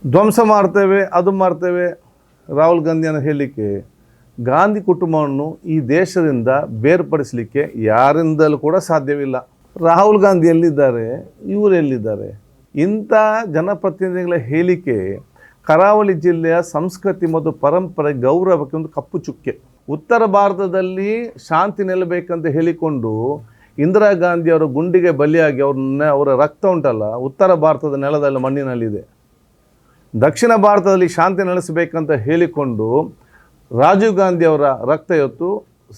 ಧ್ವಂಸ ಮಾಡ್ತೇವೆ, ಅದು ಮಾಡ್ತೇವೆ. ರಾಹುಲ್ ಗಾಂಧಿಯನ್ನು ಹೇಳಲಿಕ್ಕೆ ಗಾಂಧಿ ಕುಟುಂಬವನ್ನು ಈ ದೇಶದಿಂದ ಬೇರ್ಪಡಿಸಲಿಕ್ಕೆ ಯಾರಿಂದಲೂ ಕೂಡ ಸಾಧ್ಯವಿಲ್ಲ. ರಾಹುಲ್ ಗಾಂಧಿ ಎಲ್ಲಿದ್ದಾರೆ, ಇವರು ಎಲ್ಲಿದ್ದಾರೆ? ಇಂಥ ಜನಪ್ರತಿನಿಧಿಗಳ ಹೇಳಿಕೆ ಕರಾವಳಿ ಜಿಲ್ಲೆಯ ಸಂಸ್ಕೃತಿ ಮತ್ತು ಪರಂಪರೆ ಗೌರವಕ್ಕೆ ಒಂದು ಕಪ್ಪು ಚುಕ್ಕೆ. ಉತ್ತರ ಭಾರತದಲ್ಲಿ ಶಾಂತಿ ನೆಲೆಬೇಕಂತ ಹೇಳಿಕೊಂಡು ಇಂದಿರಾ ಗಾಂಧಿಯವರ ಗುಂಡಿಗೆ ಬಲಿಯಾಗಿ ಅವರ ರಕ್ತ ಉಂಟಲ್ಲ ಉತ್ತರ ಭಾರತದ ನೆಲದಲ್ಲಿ ಮಣ್ಣಿನಲ್ಲಿದೆ. ದಕ್ಷಿಣ ಭಾರತದಲ್ಲಿ ಶಾಂತಿ ನೆಲೆಸಬೇಕಂತ ಹೇಳಿಕೊಂಡು ರಾಜೀವ್ ಗಾಂಧಿಯವರ ರಕ್ತ ಇವತ್ತು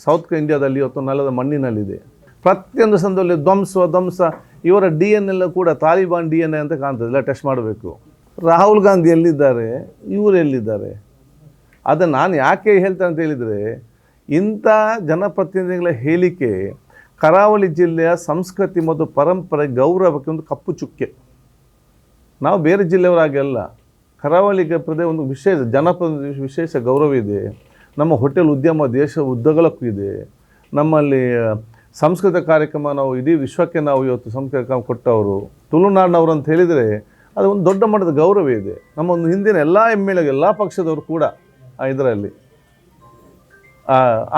ಸೌತ್ ಇಂಡಿಯಾದಲ್ಲಿ ಇವತ್ತು ನೆಲದ ಮಣ್ಣಿನಲ್ಲಿದೆ. ಪ್ರತಿಯೊಂದು ಸಂದರ್ಭದಲ್ಲಿ ಧ್ವಂಸ ಇವರ DNA ಎಲ್ಲ ಕೂಡ ತಾಲಿಬಾನ್ DNA ಅಂತ ಕಾಣ್ತದೆ. ಎಲ್ಲ ಟೆಸ್ಟ್ ಮಾಡಬೇಕು. ರಾಹುಲ್ ಗಾಂಧಿ ಎಲ್ಲಿದ್ದಾರೆ, ಇವರು ಎಲ್ಲಿದ್ದಾರೆ? ಅದನ್ನು ನಾನು ಯಾಕೆ ಹೇಳ್ತೇನೆ ಅಂತ ಹೇಳಿದರೆ, ಇಂಥ ಜನಪ್ರತಿನಿಧಿಗಳ ಹೇಳಿಕೆ ಕರಾವಳಿ ಜಿಲ್ಲೆಯ ಸಂಸ್ಕೃತಿ ಮತ್ತು ಪರಂಪರೆ ಗೌರವಕ್ಕೆ ಒಂದು ಕಪ್ಪು ಚುಕ್ಕೆ. ನಾವು ಬೇರೆ ಜಿಲ್ಲೆಯವರಾಗೆಲ್ಲ ಕರಾವಳಿ ಪ್ರದೇಶ ಒಂದು ವಿಶೇಷ ಜನಪ್ರತಿನಿಧಿ ವಿಶೇಷ ಗೌರವ ಇದೆ. ನಮ್ಮ ಹೋಟೆಲ್ ಉದ್ಯಮ ದೇಶ ಉದ್ದಗಲಕ್ಕೂ ಇದೆ. ನಮ್ಮಲ್ಲಿ ಸಂಸ್ಕೃತ ಕಾರ್ಯಕ್ರಮ ನಾವು ಇಡೀ ವಿಶ್ವಕ್ಕೆ ನಾವು ಇವತ್ತು ಸಂಸ್ಕೃತ ಕಾರ್ಯಕ್ರಮ ಕೊಟ್ಟವರು ತುಳುನಾಡಿನವರು ಅಂತ ಹೇಳಿದರೆ ಅದು ಒಂದು ದೊಡ್ಡ ಮಟ್ಟದ ಗೌರವ ಇದೆ. ನಮ್ಮ ಒಂದು ಹಿಂದಿನ ಎಲ್ಲ MLA ಎಲ್ಲ ಪಕ್ಷದವರು ಕೂಡ ಇದರಲ್ಲಿ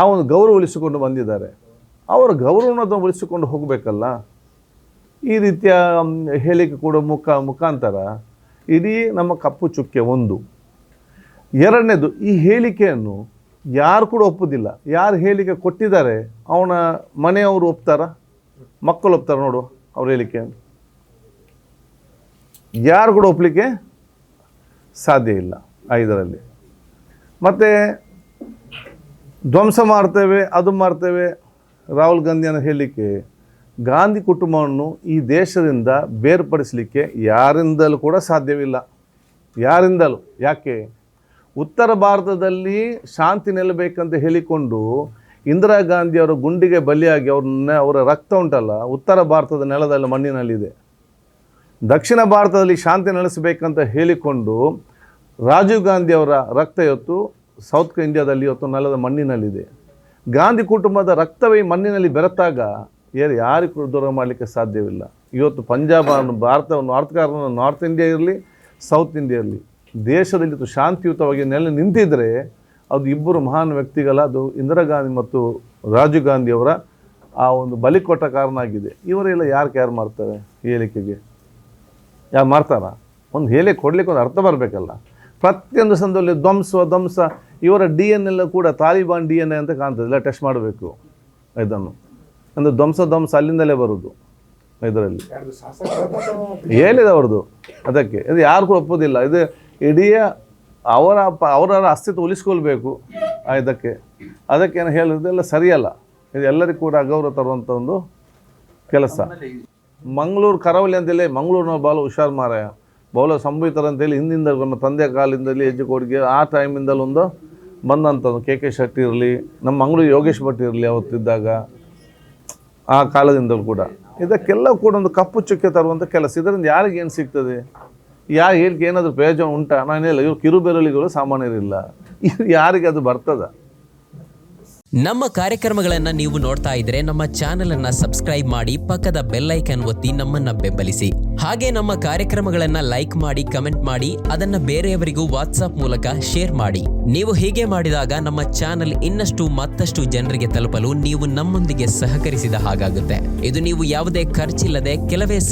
ಆ ಒಂದು ಗೌರವ ಉಳಿಸಿಕೊಂಡು ಬಂದಿದ್ದಾರೆ. ಅವರ ಗೌರವವನ್ನು ಉಳಿಸಿಕೊಂಡು ಹೋಗಬೇಕಲ್ಲ. ಈ ರೀತಿಯ ಹೇಳಿಕೆ ಕೂಡ ಮುಖಾಂತರ ಇಡೀ ನಮ್ಮ ಕಪ್ಪು ಚುಕ್ಕೆ ಒಂದು. ಎರಡನೇದು, ಈ ಹೇಳಿಕೆಯನ್ನು ಯಾರು ಕೂಡ ಒಪ್ಪುವುದಿಲ್ಲ. ಯಾರು ಹೇಳಿಕೆ ಕೊಟ್ಟಿದ್ದಾರೆ ಅವನ ಮನೆಯವರು ಒಪ್ತಾರ, ಮಕ್ಕಳು ಒಪ್ತಾರ ನೋಡು ಅವ್ರ ಹೇಳಿಕೆ. ಯಾರು ಕೂಡ ಒಪ್ಪಲಿಕ್ಕೆ ಸಾಧ್ಯ ಇಲ್ಲ ಇದರಲ್ಲಿ. ಮತ್ತು ಧ್ವಂಸ ಮಾಡ್ತೇವೆ, ಅದು ಮಾಡ್ತೇವೆ. ರಾಹುಲ್ ಗಾಂಧಿಯನ್ನು ಹೇಳಲಿಕ್ಕೆ ಗಾಂಧಿ ಕುಟುಂಬವನ್ನು ಈ ದೇಶದಿಂದ ಬೇರ್ಪಡಿಸಲಿಕ್ಕೆ ಯಾರಿಂದಲೂ ಕೂಡ ಸಾಧ್ಯವಿಲ್ಲ. ಯಾರಿಂದಲೂ. ಯಾಕೆ? ಉತ್ತರ ಭಾರತದಲ್ಲಿ ಶಾಂತಿ ನೆಲೆಬೇಕಂತ ಹೇಳಿಕೊಂಡು ಇಂದಿರಾ ಗಾಂಧಿಯವರ ಗುಂಡಿಗೆ ಬಲಿಯಾಗಿ ಅವರ ರಕ್ತ ಉಂಟಲ್ಲ ಉತ್ತರ ಭಾರತದ ನೆಲದಲ್ಲಿ ಮಣ್ಣಿನಲ್ಲಿದೆ. ದಕ್ಷಿಣ ಭಾರತದಲ್ಲಿ ಶಾಂತಿ ನೆಲೆಸಬೇಕಂತ ಹೇಳಿಕೊಂಡು ರಾಜೀವ್ ಗಾಂಧಿಯವರ ರಕ್ತ ಇವತ್ತು ಸೌತ್ ಇಂಡಿಯಾದಲ್ಲಿ ಇವತ್ತು ನೆಲದ ಮಣ್ಣಿನಲ್ಲಿದೆ. ಗಾಂಧಿ ಕುಟುಂಬದ ರಕ್ತವೇ ಮಣ್ಣಿನಲ್ಲಿ ಬೆರೆತಾಗ ಯಾರಿಗೂ ದೂರ ಮಾಡಲಿಕ್ಕೆ ಸಾಧ್ಯವಿಲ್ಲ. ಇವತ್ತು ಪಂಜಾಬ್ ನಾರ್ತ್ ಇಂಡಿಯಾ ಇರಲಿ, ಸೌತ್ ಇಂಡಿಯಾ ಇರಲಿ, ದೇಶದಲ್ಲಿ ಶಾಂತಿಯುತವಾಗಿ ನಿಂತಿದ್ದರೆ ಅದು ಇಬ್ಬರು ಮಹಾನ್ ವ್ಯಕ್ತಿಗಳ, ಅದು ಇಂದಿರಾ ಗಾಂಧಿ ಮತ್ತು ರಾಜೀವ್ ಗಾಂಧಿಯವರ ಆ ಒಂದು ಬಲಿ ಕೊಟ್ಟ ಕಾರಣ ಆಗಿದೆ. ಇವರೆಲ್ಲ ಯಾರು ಕೇರ್ ಮಾಡ್ತಾರೆ? ಹೇಳಿಕೆಗೆ ಯಾರು ಮಾಡ್ತಾರ? ಒಂದು ಹೇಳಿಕೆ ಕೊಡಲಿಕ್ಕೆ ಒಂದು ಅರ್ಥ ಬರಬೇಕಲ್ಲ. ಪ್ರತಿಯೊಂದು ಸಂದರ್ಭದಲ್ಲಿ ಧ್ವಂಸ ಇವರ DNA ಎಲ್ಲ ಕೂಡ ತಾಲಿಬಾನ್ DNA ಅಂತ ಕಾಣ್ತದೆ. ಎಲ್ಲ ಟೆಸ್ಟ್ ಮಾಡಬೇಕು ಇದನ್ನು. ಅಂದರೆ ಧ್ವಂಸ ಅಲ್ಲಿಂದಲೇ ಬರೋದು ಇದರಲ್ಲಿ ಹೇಳಿದೆ ಅವ್ರದ್ದು. ಅದಕ್ಕೆ ಇದು ಯಾರು ಕೂಡ ಒಪ್ಪೋದಿಲ್ಲ. ಇದು ಇಡೀ ಅವರ ಅಸ್ತಿತ್ವ ಉಳಿಸ್ಕೊಳ್ಬೇಕು. ಅದಕ್ಕೇನು ಹೇಳೋದೆಲ್ಲ ಸರಿಯಲ್ಲ. ಇದು ಎಲ್ಲರಿಗೂ ಕೂಡ ಅಗೌರವ ತರುವಂಥ ಒಂದು ಕೆಲಸ. ಮಂಗಳೂರು ಕರಾವಳಿ ಅಂತೇಳಿ ಮಂಗಳೂರಿನ ಭಾಳ ಹುಷಾರು ಮಾರಾಯ, ಬೌಲ ಸಂಭವಿತರ ಅಂತೇಳಿ ಹಿಂದಿಂದ ನಮ್ಮ ತಂದೆ ಕಾಲದಿಂದಲೇ ಹೆಜ್ಜೆ ಕೊಡುಗೆ ಆ ಟೈಮಿಂದಲೊಂದು ಬಂದಂಥದ್ದು. KK ಶೆಟ್ಟಿ ಇರಲಿ, ನಮ್ಮ ಮಂಗಳೂರು ಯೋಗೇಶ್ ಭಟ್ ಇರಲಿ, ಅವತ್ತಿದ್ದಾಗ ಆ ಕಾಲದಿಂದಲೂ ಕೂಡ ಇದಕ್ಕೆಲ್ಲ ಕೂಡ ಒಂದು ಕಪ್ಪು ಚುಕ್ಕೆ ತರುವಂಥ ಕೆಲಸ. ಇದರಿಂದ ಯಾರಿಗೆ ಏನು ಸಿಗ್ತದೆ? ಹೇಳಿಕೆ ಏನಾದರೂ ಪ್ರಯೋಜನ ಉಂಟಾ? ನಾನೇನಿಲ್ಲ, ಇವರು ಕಿರುಬೆರಳಿಗಳು ಸಾಮಾನ್ಯರಿಲ್ಲ. ಯಾರಿಗೆ ಅದು ಬರ್ತದ? ನಮ್ಮ ಕಾರ್ಯಕ್ರಮಗಳನ್ನು ನೀವು ನೋಡ್ತಾ ಇದ್ರೆ ನಮ್ಮ ಚಾನೆಲ್ ಅನ್ನ ಸಬ್ಸ್ಕ್ರೈಬ್ ಮಾಡಿ, ಪಕ್ಕದ ಬೆಲ್ ಐಕಾನ್ ಒತ್ತಿ ನಮ್ಮನ್ನ ಬೆಂಬಲಿಸಿ. ಹಾಗೆ ನಮ್ಮ ಕಾರ್ಯಕ್ರಮಗಳನ್ನ ಲೈಕ್ ಮಾಡಿ, ಕಮೆಂಟ್ ಮಾಡಿ, ಅದನ್ನ ಬೇರೆಯವರಿಗೂ ವಾಟ್ಸ್ಆಪ್ ಮೂಲಕ ಶೇರ್ ಮಾಡಿ. ನೀವು ಹೀಗೆ ಮಾಡಿದಾಗ ನಮ್ಮ ಚಾನೆಲ್ ಮತ್ತಷ್ಟು ಜನರಿಗೆ ತಲುಪಲು ನೀವು ನಮ್ಮೊಂದಿಗೆ ಸಹಕರಿಸಿದ ಹಾಗಾಗುತ್ತೆ. ಇದು ನೀವು ಯಾವುದೇ ಖರ್ಚಿಲ್ಲದೆ ಕೆಲವೇ